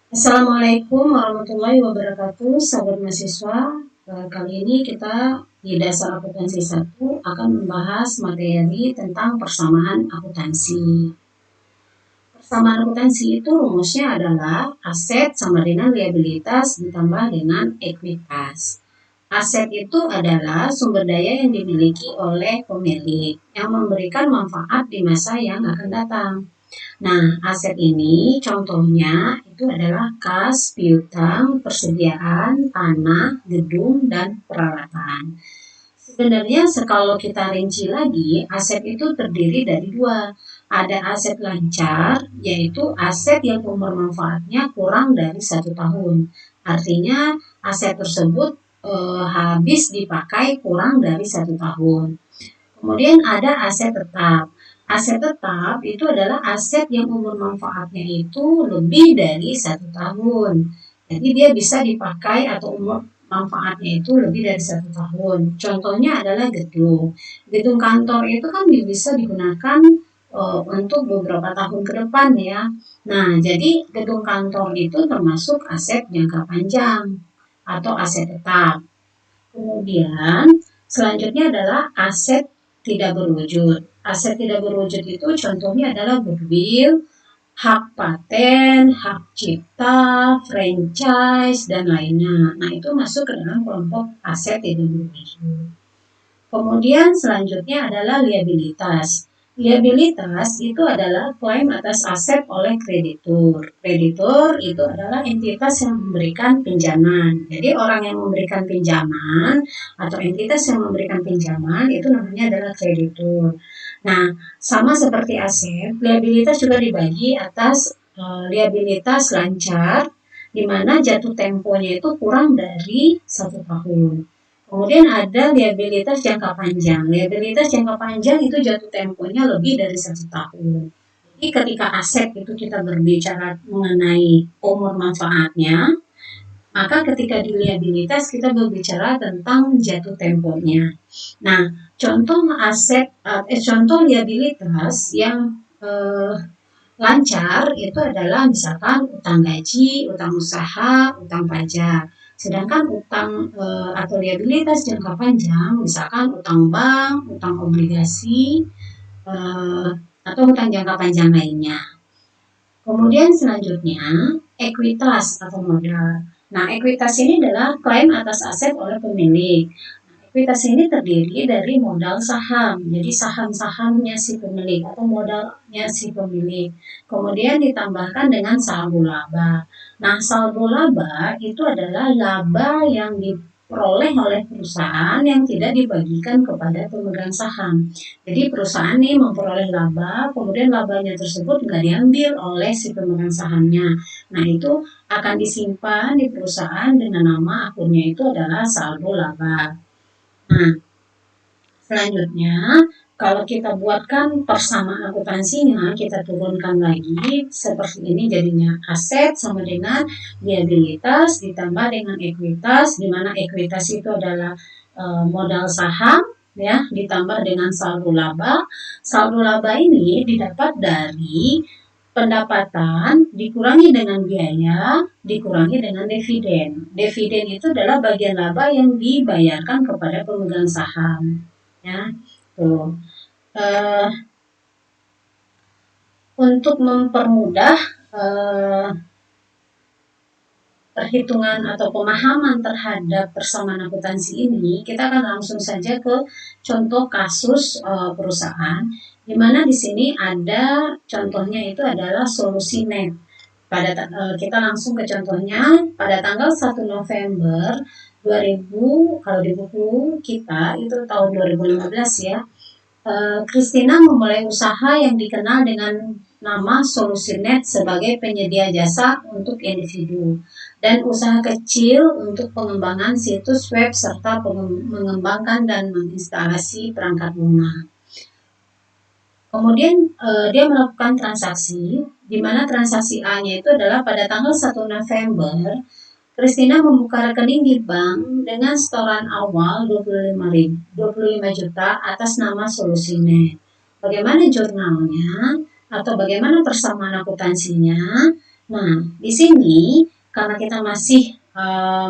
Assalamualaikum warahmatullahi wabarakatuh, sahabat mahasiswa. Kali ini kita di dasar akuntansi 1 akan membahas materi tentang persamaan akuntansi. Persamaan akuntansi itu rumusnya adalah aset sama dengan liabilitas ditambah dengan ekuitas. Aset itu adalah sumber daya yang dimiliki oleh pemilik yang memberikan manfaat di masa yang akan datang. Nah, aset ini contohnya itu adalah kas, piutang, persediaan, tanah, gedung, dan peralatan. Sebenarnya kalau kita rinci lagi, aset itu terdiri dari dua. Ada aset lancar, yaitu aset yang umur manfaatnya kurang dari 1 tahun. Artinya aset tersebut habis dipakai kurang dari 1 tahun. Kemudian ada aset tetap. Aset tetap itu adalah aset yang umur manfaatnya itu lebih dari 1 tahun. Jadi dia bisa dipakai atau umur manfaatnya itu lebih dari 1 tahun. Contohnya adalah gedung. Gedung kantor itu kan bisa digunakan untuk beberapa tahun ke depan ya. Nah, jadi gedung kantor itu termasuk aset jangka panjang atau aset tetap. Kemudian selanjutnya adalah aset tidak berwujud. Aset tidak berwujud itu contohnya adalah goodwill, hak paten, hak cipta, franchise, dan lainnya. Nah, itu masuk ke dalam kelompok aset tidak berwujud. Kemudian selanjutnya adalah liabilitas. Liabilitas itu adalah klaim atas aset oleh kreditur. Kreditur itu adalah entitas yang memberikan pinjaman. Jadi orang yang memberikan pinjaman atau entitas yang memberikan pinjaman itu namanya adalah kreditur. Nah, sama seperti aset, liabilitas juga dibagi atas liabilitas lancar, di mana jatuh temponya itu kurang dari 1 tahun. Kemudian ada liabilitas jangka panjang. Liabilitas jangka panjang itu jatuh temponya lebih dari 1 tahun. Jadi ketika aset itu kita berbicara mengenai umur manfaatnya, maka ketika di liabilitas kita berbicara tentang jatuh temponya. Nah, contoh liabilitas yang lancar itu adalah misalkan utang gaji, utang usaha, utang pajak. Sedangkan utang atau liabilitas jangka panjang, misalkan utang bank, utang obligasi, atau utang jangka panjang lainnya. Kemudian selanjutnya, ekuitas atau modal. Nah, ekuitas ini adalah klaim atas aset oleh pemilik. Ekuitas ini terdiri dari modal saham, jadi saham-sahamnya si pemilik atau modalnya si pemilik. Kemudian ditambahkan dengan saldo laba. Nah, saldo laba itu adalah laba yang diperoleh oleh perusahaan yang tidak dibagikan kepada pemegang saham. Jadi perusahaan ini memperoleh laba, kemudian labanya tersebut nggak diambil oleh si pemegang sahamnya. Nah, itu akan disimpan di perusahaan dengan nama akunnya itu adalah saldo laba. Nah, selanjutnya kalau kita buatkan persamaan akuntansinya, kita turunkan lagi seperti ini jadinya aset sama dengan liabilitas ditambah dengan ekuitas, di mana ekuitas itu adalah modal saham ya ditambah dengan saldo laba. Saldo laba ini didapat dari pendapatan dikurangi dengan biaya, dikurangi dengan dividen. Dividen itu adalah bagian laba yang dibayarkan kepada pemegang saham. Ya, tuh. Untuk mempermudah perhitungan atau pemahaman terhadap persamaan akuntansi ini, kita akan langsung saja ke contoh kasus perusahaan, di mana di sini ada contohnya itu adalah solusi net. Kita langsung ke contohnya pada tanggal 1 November 2000, kalau di buku kita itu tahun 2015 ya. Christina memulai usaha yang dikenal dengan nama Solusinet sebagai penyedia jasa untuk individu dan usaha kecil untuk pengembangan situs web serta mengembangkan dan menginstalasi perangkat lunak. Kemudian dia melakukan transaksi, di mana transaksi A-nya itu adalah pada tanggal 1 November, Christina membuka rekening di bank dengan setoran awal 25 juta atas nama Solusinet. Bagaimana jurnalnya atau bagaimana persamaan akuntansinya? Nah, di sini karena kita masih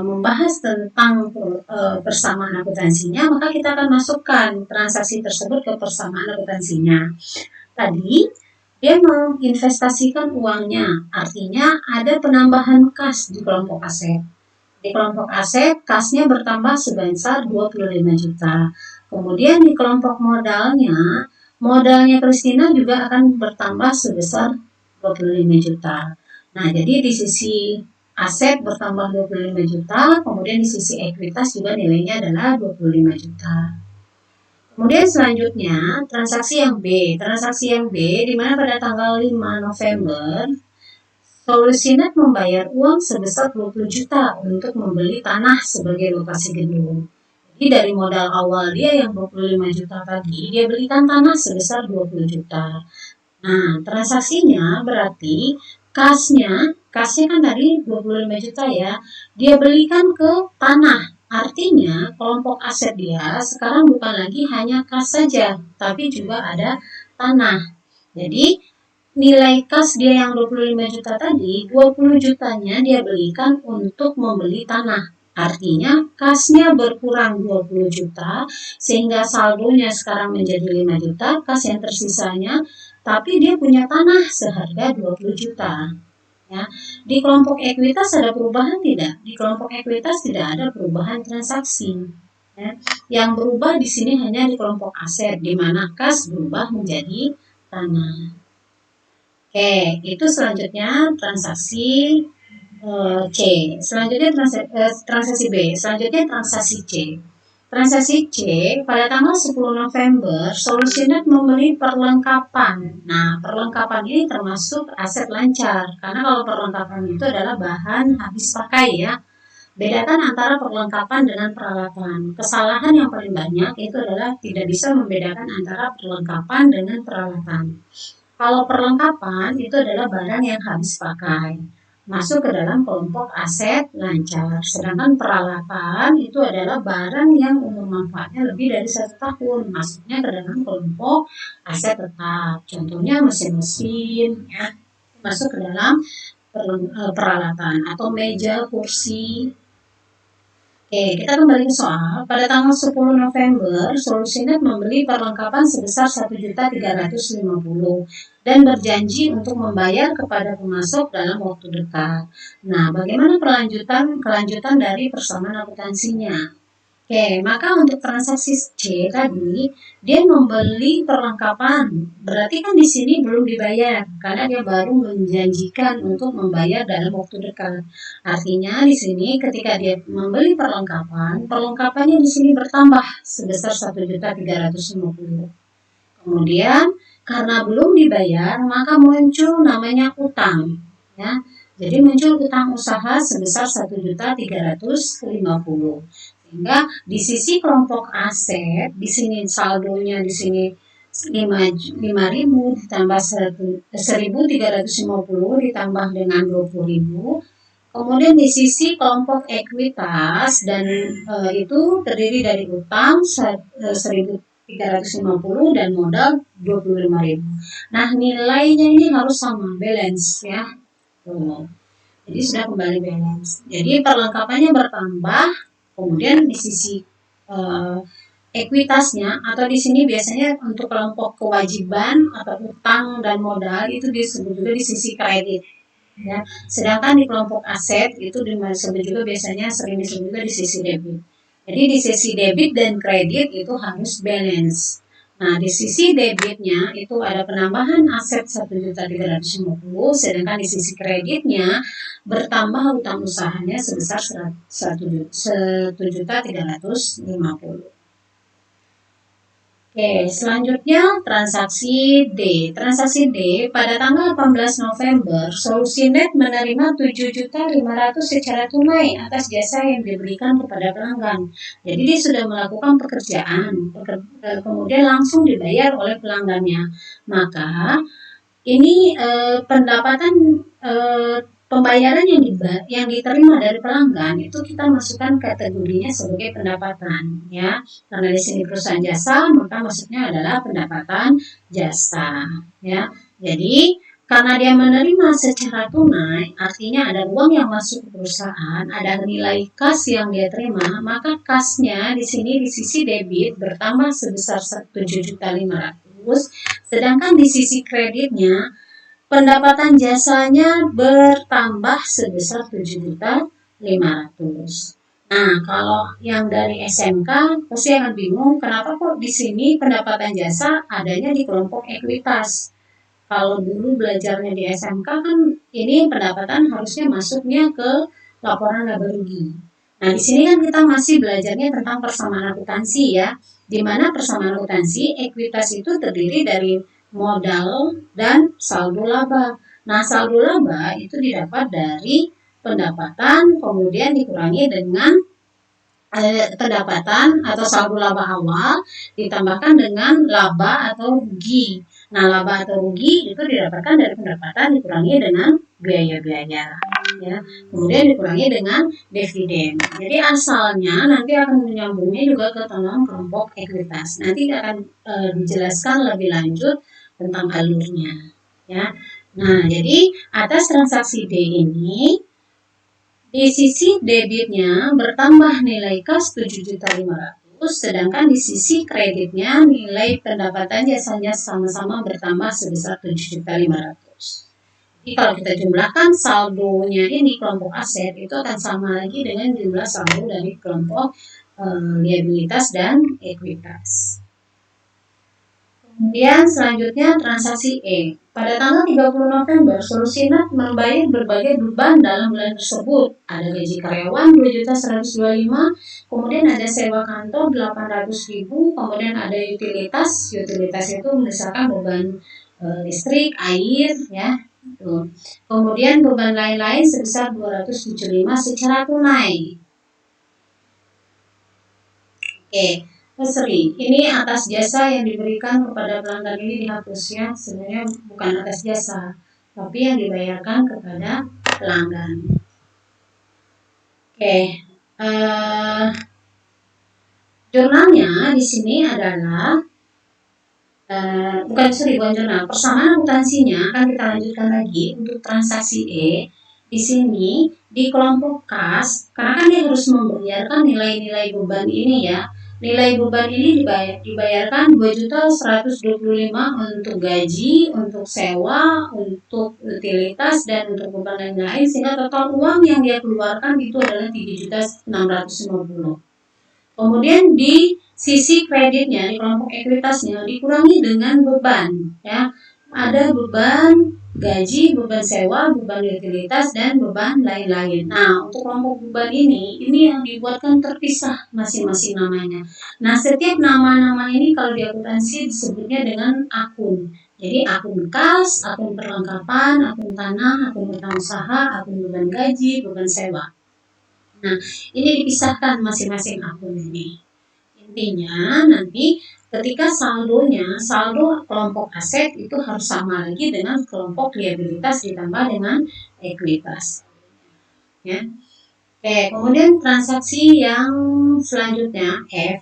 membahas tentang persamaan akuntansinya, maka kita akan masukkan transaksi tersebut ke persamaan akuntansinya. Tadi dia menginvestasikan uangnya, artinya ada penambahan kas di kelompok aset. Di kelompok aset, kasnya bertambah sebesar 25 juta. Kemudian di kelompok modalnya Christina juga akan bertambah sebesar 25 juta. Nah, jadi di sisi aset bertambah 25 juta, kemudian di sisi ekuitas juga nilainya adalah 25 juta. Kemudian selanjutnya, transaksi yang B. Transaksi yang B, di mana pada tanggal 5 November, Solusinet membayar uang sebesar 20 juta untuk membeli tanah sebagai lokasi gedung. Jadi dari modal awal dia yang 25 juta tadi, dia belikan tanah sebesar 20 juta. Nah, transaksinya berarti kasnya kan dari 25 juta ya, dia belikan ke tanah. Artinya kelompok aset dia sekarang bukan lagi hanya kas saja, tapi juga ada tanah. Jadi nilai kas dia yang 25 juta tadi, 20 jutanya dia belikan untuk membeli tanah. Artinya kasnya berkurang 20 juta sehingga saldonya sekarang menjadi 5 juta, kas yang tersisanya tapi dia punya tanah seharga 20 juta. Ya. Di kelompok ekuitas ada perubahan tidak? Di kelompok ekuitas tidak ada perubahan transaksi. Ya. Yang berubah di sini hanya di kelompok aset, di mana kas berubah menjadi tanah. Oke, itu selanjutnya transaksi C. Selanjutnya transaksi B. Selanjutnya transaksi C. Transaksi C, pada tanggal 10 November, Solusinet membeli perlengkapan. Nah, perlengkapan ini termasuk aset lancar. Karena kalau perlengkapan itu adalah bahan habis pakai ya. Bedakan antara perlengkapan dengan peralatan. Kesalahan yang paling banyak itu adalah tidak bisa membedakan antara perlengkapan dengan peralatan. Kalau perlengkapan itu adalah barang yang habis pakai, masuk ke dalam kelompok aset lancar. Sedangkan peralatan itu adalah barang yang umur manfaatnya lebih dari 1 tahun, masuknya ke dalam kelompok aset tetap. Contohnya mesin-mesin, ya, masuk ke dalam peralatan atau meja, kursi. Oke, kita kembali ke soal. Pada tanggal 10 November, Solusinet membeli perlengkapan sebesar 1.350.000 dan berjanji untuk membayar kepada pemasok dalam waktu dekat. Nah, bagaimana kelanjutan dari persamaan akuntansinya? Oke, maka untuk transaksi C tadi, dia membeli perlengkapan. Berarti kan di sini belum dibayar, karena dia baru menjanjikan untuk membayar dalam waktu dekat. Artinya di sini ketika dia membeli perlengkapannya di sini bertambah sebesar 1.350.000. Kemudian karena belum dibayar, maka muncul namanya utang. Ya, jadi muncul utang usaha sebesar 1.350.000. Sehingga di sisi kelompok aset, di sini saldonya di sini 5.000 ditambah 1.350 ditambah dengan 20.000. Kemudian di sisi kelompok ekuitas dan itu terdiri dari utang 1.350 dan modal 25.000. Nah, nilainya ini harus sama, balance ya. Jadi sudah kembali balance. Jadi perlengkapannya bertambah. Kemudian di sisi ekuitasnya atau di sini biasanya untuk kelompok kewajiban atau utang dan modal itu disebut juga di sisi kredit. Ya, sedangkan di kelompok aset itu disebut juga biasanya sering disebut juga di sisi debit. Jadi di sisi debit dan kredit itu harus balance. Nah, di sisi debitnya itu ada penambahan aset 1.350, sedangkan di sisi kreditnya bertambah utang usahanya sebesar 1.350. Oke, selanjutnya transaksi D. Transaksi D pada tanggal 18 November, Solusinet menerima 7.500.000 secara tunai atas jasa yang diberikan kepada pelanggan. Jadi dia sudah melakukan pekerjaan, kemudian langsung dibayar oleh pelanggannya. Maka ini pendapatan pembayaran yang diterima dari pelanggan itu kita masukkan kategorinya sebagai pendapatan ya, karena di sini perusahaan jasa maka maksudnya adalah pendapatan jasa ya. Jadi karena dia menerima secara tunai, artinya ada uang yang masuk ke perusahaan, ada nilai kas yang dia terima, maka kasnya di sini di sisi debit bertambah sebesar 7.500.000, sedangkan di sisi kreditnya pendapatan jasanya bertambah sebesar 7.500.000. Nah, kalau yang dari SMK pasti akan bingung kenapa kok di sini pendapatan jasa adanya di kelompok ekuitas. Kalau dulu belajarnya di SMK kan ini pendapatan harusnya masuknya ke laporan laba rugi. Nah, di sini kan kita masih belajarnya tentang persamaan akuntansi ya, di mana persamaan akuntansi ekuitas itu terdiri dari modal dan saldo laba. Nah, saldo laba itu didapat dari pendapatan kemudian dikurangi dengan pendapatan atau saldo laba awal ditambahkan dengan laba atau rugi. Nah, laba atau rugi itu didapatkan dari pendapatan dikurangi dengan biaya-biaya, ya. Kemudian dikurangi dengan dividen. Jadi asalnya nanti akan menyambungnya juga ke dalam kelompok ekuitas. Nanti akan dijelaskan lebih lanjut tentang alurnya, ya. Nah, jadi atas transaksi D ini di sisi debitnya bertambah nilai kas 7.500.000, sedangkan di sisi kreditnya nilai pendapatan jasanya sama-sama bertambah sebesar 7.500.000. Jadi kalau kita jumlahkan saldonya ini kelompok aset itu akan sama lagi dengan jumlah saldo dari kelompok liabilitas dan ekuitas. Kemudian selanjutnya transaksi E. Pada tanggal 30 November, Solusinet membayar berbagai beban dalam bulan tersebut. Ada gaji karyawan 2.125.000, kemudian ada sewa kantor 800.000, kemudian ada utilitas. Utilitas itu misalkan beban listrik, air, ya. Kemudian beban lain-lain sebesar 275 secara tunai. Oke. Sorry, ini atas jasa yang diberikan kepada pelanggan ini dihapus ya, sebenarnya bukan atas jasa, tapi yang dibayarkan kepada pelanggan. Oke, jurnalnya di sini adalah bukan jurnal, persamaan akuntansinya akan kita lanjutkan lagi untuk transaksi E. Di sini di kelompok kas, karena kan dia harus membayarkan nilai-nilai beban ini ya. Nilai beban ini dibayarkan 2.125.000 untuk gaji, untuk sewa, untuk utilitas, dan untuk beban lain-lain, sehingga total uang yang dia keluarkan itu adalah 3.650.000. Kemudian di sisi kreditnya, di kelompok ekuitasnya dikurangi dengan beban, ya. Ada beban gaji, beban sewa, beban utilitas, dan beban lain-lain. Nah, untuk kelompok beban ini yang dibuatkan terpisah masing-masing namanya. Nah, setiap nama-nama ini kalau di akuntansi disebutnya dengan akun. Jadi akun kas, akun perlengkapan, akun tanah, akun utang usaha, akun beban gaji, beban sewa. Nah, ini dipisahkan masing-masing akun ini. Intinya nanti ketika saldo kelompok aset itu harus sama lagi dengan kelompok liabilitas ditambah dengan ekuitas. Ya. Oke, kemudian transaksi yang selanjutnya F.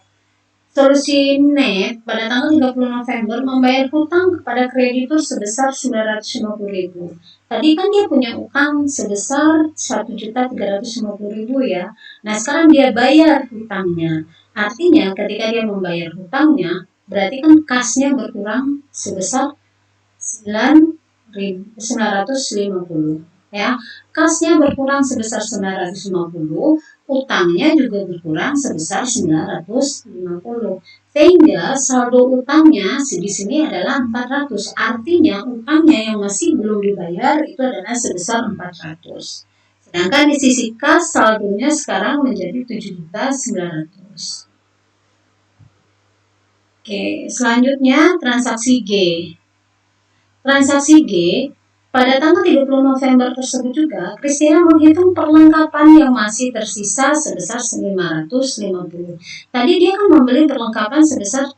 Solusinet pada tanggal 30 November membayar hutang kepada kreditur sebesar 950.000. Tadi kan dia punya utang sebesar 1.350.000 ya. Nah, sekarang dia bayar hutangnya. Artinya ketika dia membayar hutangnya, berarti kan kasnya berkurang sebesar 950, ya. Kasnya berkurang sebesar 950, utangnya juga berkurang sebesar 950. Sehingga saldo utangnya di sini adalah 400. Artinya utangnya yang masih belum dibayar itu adalah sebesar 400. Sedangkan di sisi kas saldonya sekarang menjadi 7.900.000. Oke, selanjutnya transaksi G. Transaksi G, pada tanggal 30 November tersebut juga, Kristina menghitung perlengkapan yang masih tersisa sebesar 550. Tadi dia kan membeli perlengkapan sebesar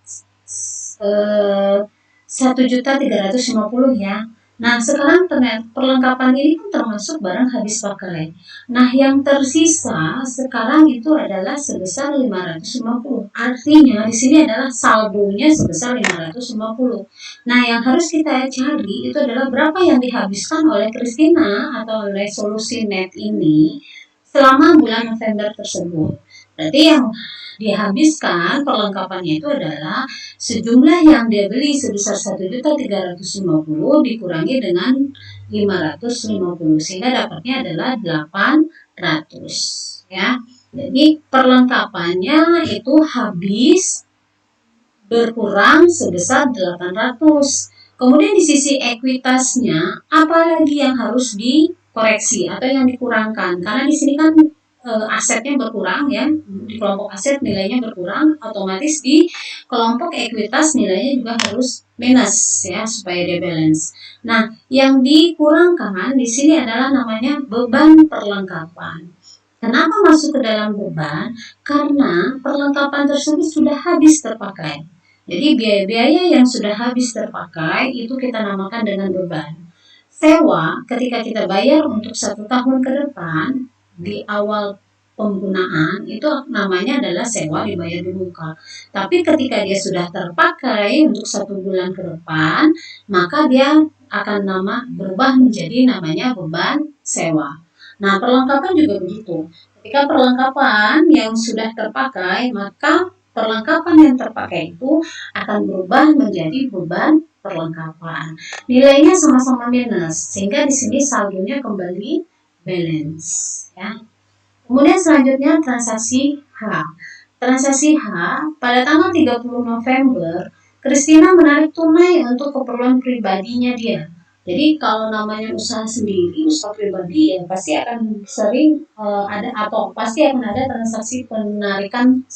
1.350 ya. Nah, sekarang perlengkapan ini pun termasuk barang habis pakai. Nah, yang tersisa sekarang itu adalah sebesar 550. Artinya di sini adalah saldonya sebesar 550. Nah, yang harus kita cari itu adalah berapa yang dihabiskan oleh Christina atau oleh Solusi Net ini selama bulan November tersebut. Berarti yang dihabiskan perlengkapannya itu adalah sejumlah yang dia beli sebesar 1.350.000 dikurangi dengan 550 sehingga dapatnya adalah 800 ya. Jadi perlengkapannya itu habis berkurang sebesar 800. Kemudian di sisi ekuitasnya apalagi yang harus dikoreksi atau yang dikurangkan karena di sini kan asetnya berkurang ya, di kelompok aset nilainya berkurang, otomatis di kelompok ekuitas nilainya juga harus minus ya supaya dia balance. Nah, yang dikurangkan di sini adalah namanya beban perlengkapan. Kenapa masuk ke dalam beban? Karena perlengkapan tersebut sudah habis terpakai. Jadi biaya-biaya yang sudah habis terpakai itu kita namakan dengan beban. Sewa ketika kita bayar untuk 1 tahun ke depan di awal penggunaan itu namanya adalah sewa dibayar di muka. Tapi ketika dia sudah terpakai untuk 1 bulan ke depan, maka dia akan berubah menjadi namanya beban sewa. Nah, perlengkapan juga begitu. Ketika perlengkapan yang sudah terpakai, maka perlengkapan yang terpakai itu akan berubah menjadi beban perlengkapan. Nilainya sama-sama minus, sehingga di sini saldonya kembali balance. Ya. Kemudian selanjutnya transaksi H. Transaksi H pada tanggal 30 November, Christina menarik tunai untuk keperluan pribadinya dia. Jadi kalau namanya usaha sendiri, usaha pribadi ya pasti akan sering ada atau pasti akan ada transaksi penarikan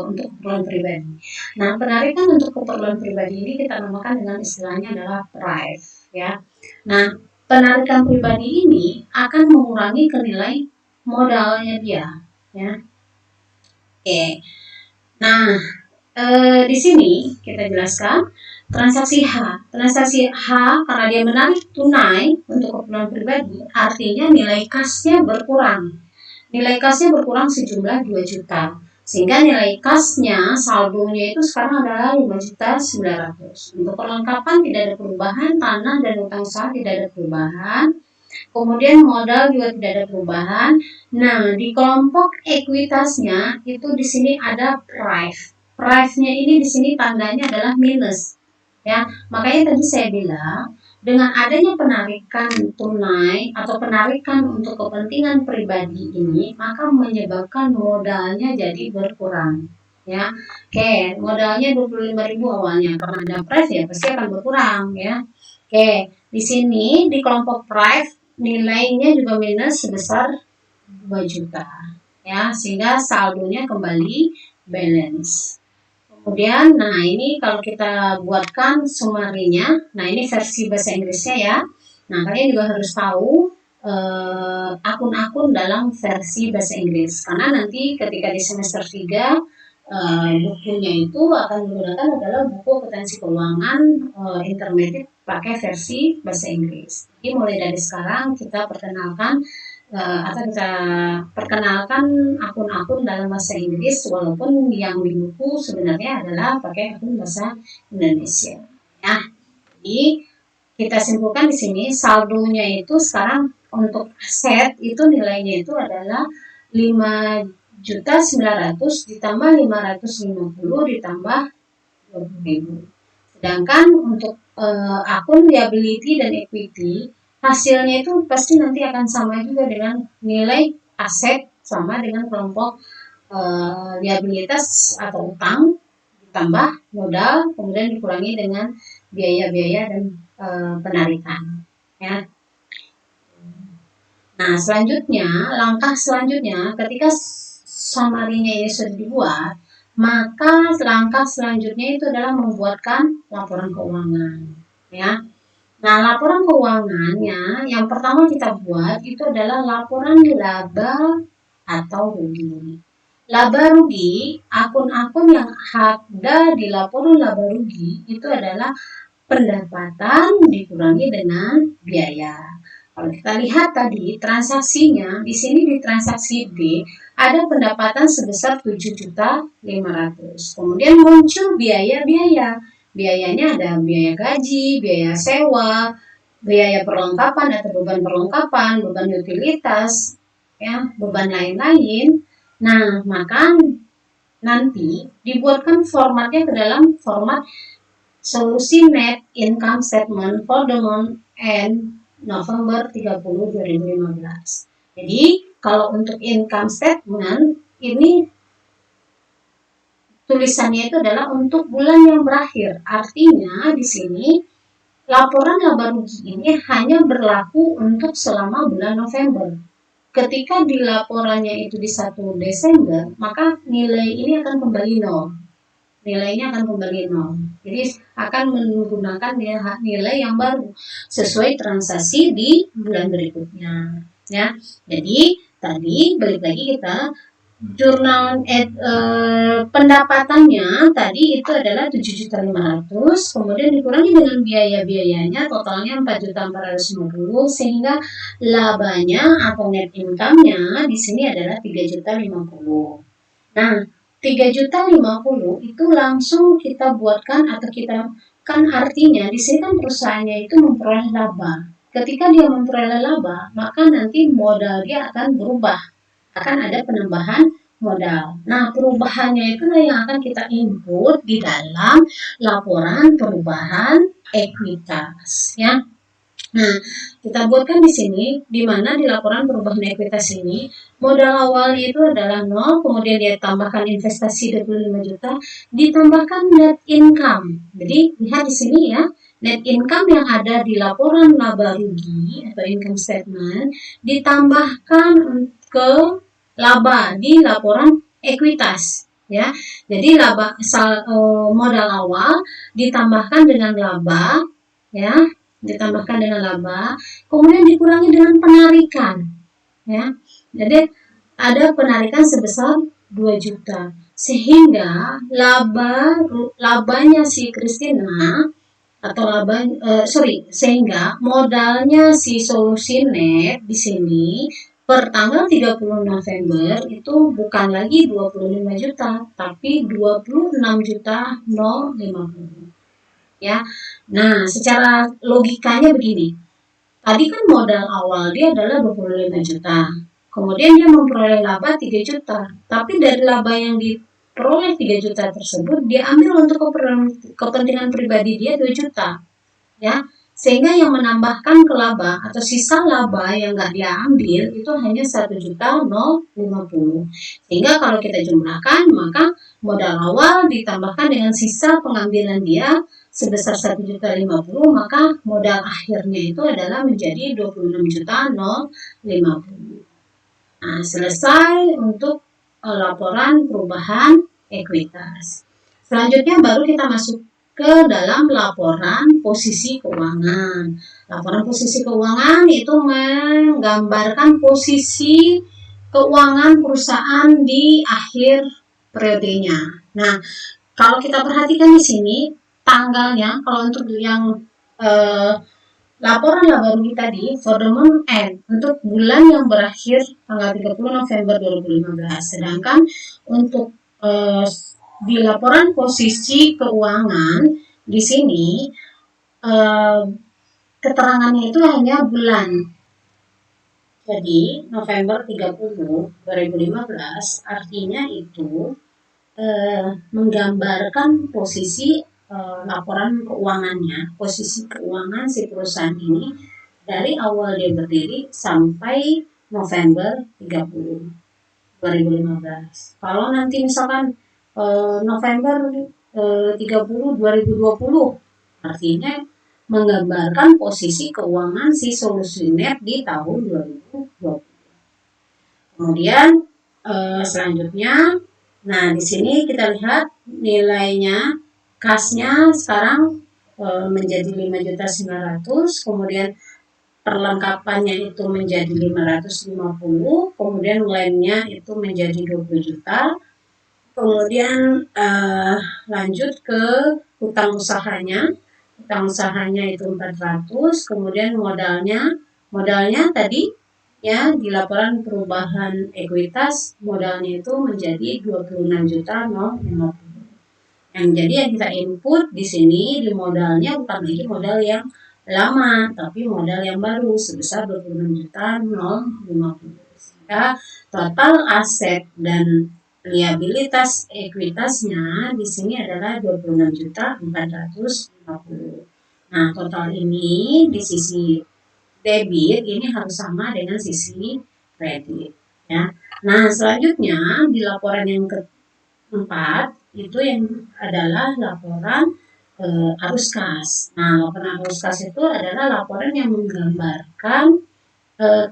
untuk keperluan pribadi. Nah, penarikan untuk keperluan pribadi ini kita namakan dengan istilahnya adalah PRIV ya. Nah, penarikan pribadi ini akan mengurangi nilai modalnya dia ya. Oke. Nah, di sini kita jelaskan transaksi H. Transaksi H karena dia menarik tunai untuk keperluan pribadi, artinya nilai kasnya berkurang. Nilai kasnya berkurang sejumlah 2 juta. Sehingga nilai kasnya saldonya itu sekarang adalah 5.900.000. Untuk perlengkapan tidak ada perubahan, tanah dan utang usaha tidak ada perubahan. Kemudian modal juga tidak ada perubahan. Nah, di kelompok ekuitasnya itu di sini ada PRIV. PRIV-nya ini di sini tandanya adalah minus. Ya, makanya tadi saya bilang dengan adanya penarikan tunai atau penarikan untuk kepentingan pribadi ini, maka menyebabkan modalnya jadi berkurang. Ya, oke, modalnya 25.000 awalnya karena ada PRIV ya pasti akan berkurang ya. Oke, di sini di kelompok PRIV nilainya juga minus sebesar 2 juta ya sehingga saldonya kembali balance. Kemudian nah ini kalau kita buatkan sumarinya, nah ini versi bahasa Inggrisnya ya. Nah, kalian juga harus tahu akun-akun dalam versi bahasa Inggris karena nanti ketika di semester 3 bukunya itu akan digunakan adalah buku akuntansi keuangan intermediate pakai versi bahasa Inggris. Jadi mulai dari sekarang kita perkenalkan atau kita perkenalkan akun-akun dalam bahasa Inggris walaupun yang di buku sebenarnya adalah pakai akun bahasa Indonesia. Ya, jadi kita simpulkan di sini saldonya itu sekarang untuk aset itu nilainya itu adalah 5.900.000 ditambah 550 ditambah 20.000. Sedangkan untuk akun liability dan equity hasilnya itu pasti nanti akan sama juga dengan nilai aset sama dengan kelompok liabilitas atau utang ditambah modal kemudian dikurangi dengan biaya-biaya dan penarikan ya. Nah, selanjutnya, langkah selanjutnya ketika summary-nya ini sudah dibuat, maka langkah selanjutnya itu adalah membuatkan laporan keuangan, ya. Nah, laporan keuangannya yang pertama kita buat itu adalah laporan laba atau rugi. Laba rugi, akun-akun yang ada di laporan laba rugi itu adalah pendapatan dikurangi dengan biaya. Kalau kita lihat tadi transaksinya, di sini di transaksi D ada pendapatan sebesar 7.500.000. Kemudian muncul biaya-biaya. Biayanya ada biaya gaji, biaya sewa, biaya perlengkapan atau beban perlengkapan, beban utilitas, ya, beban lain-lain. Nah, maka nanti dibuatkan formatnya ke dalam format solusi net income statement for the month end November 30, 2015. Jadi, kalau untuk income statement, ini tulisannya itu adalah untuk bulan yang berakhir. Artinya, di sini laporan laba rugi ini hanya berlaku untuk selama bulan November. Ketika di laporannya itu di 1 Desember, maka nilai ini akan kembali nol. Nilainya akan kembali nol. Jadi akan menggunakan nilai yang baru sesuai transaksi di bulan berikutnya. Ya, jadi tadi balik lagi kita jurnal pendapatannya tadi itu adalah 7.500.000, kemudian dikurangi dengan biaya-biayanya totalnya 4.450.000 sehingga labanya atau net income-nya di sini adalah 3.050.000. Nah, 3.050.000 itu langsung kita buatkan atau kita kan artinya di sini kan perusahaannya itu memperoleh laba. Ketika dia memperoleh laba, maka nanti modal dia akan berubah. Akan ada penambahan modal. Nah, perubahannya itulah yang akan kita input di dalam laporan perubahan ekuitas, ya. Nah, kita buatkan di sini, di mana di laporan perubahan ekuitas ini, modal awal itu adalah 0, kemudian dia tambahkan investasi 25 juta, ditambahkan net income. Jadi, lihat di sini ya, net income yang ada di laporan laba rugi atau income statement, ditambahkan ke laba di laporan ekuitas. Ya, jadi modal awal ditambahkan dengan laba, ya, ditambahkan dengan laba, kemudian dikurangi dengan penarikan, ya. Jadi ada penarikan sebesar 2 juta, sehingga labanya si Christina atau sehingga modalnya si solusi net di sini per tanggal 30 November itu bukan lagi 25 juta, tapi 26.050.000. Ya. Nah, secara logikanya begini. Tadi kan modal awal dia adalah 25 juta. Kemudian dia memperoleh laba 3 juta. Tapi dari laba yang diperoleh 3 juta tersebut, dia ambil untuk kepentingan pribadi dia 2 juta. Ya. Sehingga yang menambahkan ke laba atau sisa laba yang nggak dia ambil itu hanya 1.050.000. Sehingga kalau kita jumlahkan, maka modal awal ditambahkan dengan sisa pengambilan dia sebesar 1.050.000, maka modal akhirnya itu adalah menjadi 26.050.000. Nah, selesai untuk laporan perubahan ekuitas. Selanjutnya baru kita masuk ke dalam laporan posisi keuangan. Laporan posisi keuangan itu menggambarkan posisi keuangan perusahaan di akhir periodenya. Nah, kalau kita perhatikan di sini tanggalnya, kalau untuk yang laporan laba rugi tadi for the month end untuk bulan yang berakhir tanggal 30 November 2015. Sedangkan untuk di laporan posisi keuangan di sini keterangannya itu hanya bulan. Jadi November 30 2015 artinya itu menggambarkan posisi laporan keuangannya, posisi keuangan si perusahaan ini dari awal dia berdiri sampai November 30 2015. Kalau nanti misalkan November 30 2020 artinya menggambarkan posisi keuangan si solusi net di tahun 2020. Kemudian selanjutnya, nah di sini kita lihat nilainya, kasnya sekarang menjadi 5.900.000, kemudian perlengkapannya itu menjadi 550, kemudian lainnya itu menjadi 20 juta. Kemudian lanjut ke hutang usahanya. utang usahanya itu 400, kemudian modalnya tadi ya di laporan perubahan ekuitas modalnya itu menjadi 26.050. Yang jadi yang kita input di sini di modalnya bukan lagi modal yang lama, tapi modal yang baru sebesar 26.050. Sehingga total aset dan liabilitas ekuitasnya di sini adalah 26.450. Nah, total ini di sisi debit ini harus sama dengan sisi kredit, ya. Nah, selanjutnya di laporan yang keempat itu yang adalah laporan arus kas. Nah, laporan arus kas itu adalah laporan yang menggambarkan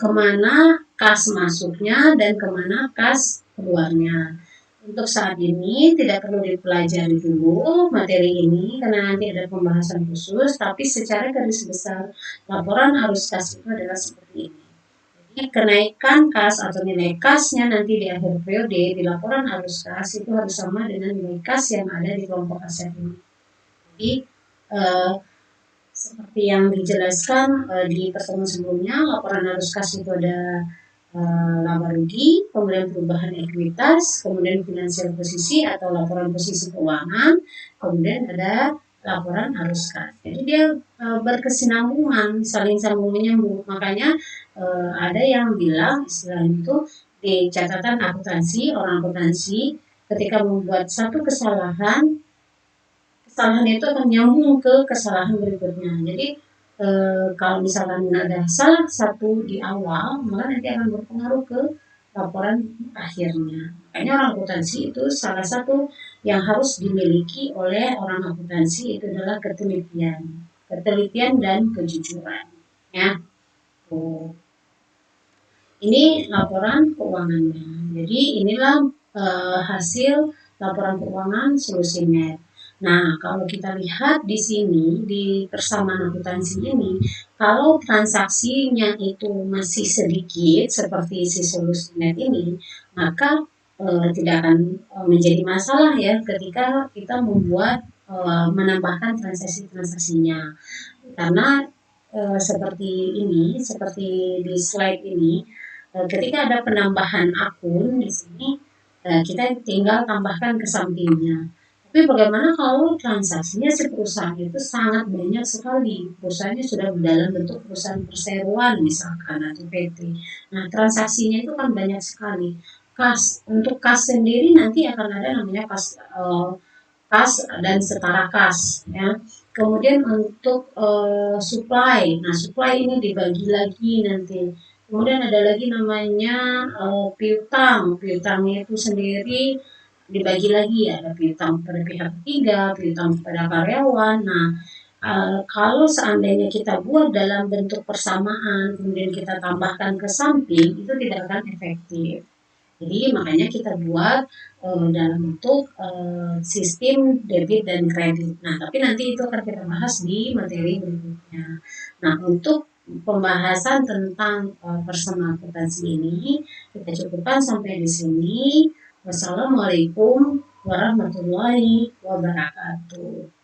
kemana kas masuknya dan kemana kas keluarnya. Untuk saat ini tidak perlu dipelajari dulu materi ini karena nanti ada pembahasan khusus, tapi secara garis besar laporan arus kas itu adalah seperti ini. Jadi kenaikan kas atau nilai kasnya nanti di akhir periode di laporan arus kas itu harus sama dengan nilai kas yang ada di kelompok aset ini. Jadi seperti yang dijelaskan di pertemuan sebelumnya, laporan arus kas itu ada laba rugi, kemudian perubahan ekuitas, kemudian finansial posisi atau laporan posisi keuangan, kemudian ada laporan arus kas. Jadi dia berkesinambungan, saling sambung menyambung. Makanya ada yang bilang istilah itu di catatan akuntansi, orang akuntansi ketika membuat satu kesalahan itu akan nyambung ke kesalahan berikutnya. Jadi kalau misalkan ada salah satu di awal, maka nanti akan berpengaruh ke laporan akhirnya. Makanya orang akuntansi itu salah satu yang harus dimiliki oleh orang akuntansi itu adalah ketelitian dan kejujuran. Ya, ini laporan keuangannya. Jadi inilah hasil laporan keuangan solusi net. Nah, kalau kita lihat di sini di persamaan akuntansi ini, kalau transaksinya itu masih sedikit seperti si solusi net ini, maka tidak akan menjadi masalah ya ketika kita membuat menambahkan transaksinya. Karena seperti ini, seperti di slide ini, ketika ada penambahan akun di sini, kita tinggal tambahkan ke sampingnya. Tapi bagaimana kalau transaksinya si perusahaan itu sangat banyak sekali, perusahaannya sudah dalam bentuk perusahaan perseroan misalkan atau PT. Nah, transaksinya itu kan banyak sekali. Untuk kas sendiri nanti akan ada namanya kas dan setara kas, ya. Kemudian untuk supply, nah supply ini dibagi lagi nanti. Kemudian ada lagi namanya piutang, piutangnya itu sendiri dibagi lagi, ada piutang pada pihak ketiga, piutang kepada karyawan. Nah, kalau seandainya kita buat dalam bentuk persamaan, kemudian kita tambahkan ke samping, itu tidak akan efektif. Jadi makanya kita buat dalam bentuk sistem debit dan kredit. Nah, tapi nanti itu akan kita bahas di materi berikutnya. Nah, untuk pembahasan tentang persamaan akuntansi ini kita cukupkan sampai di sini. Wassalamualaikum warahmatullahi wabarakatuh.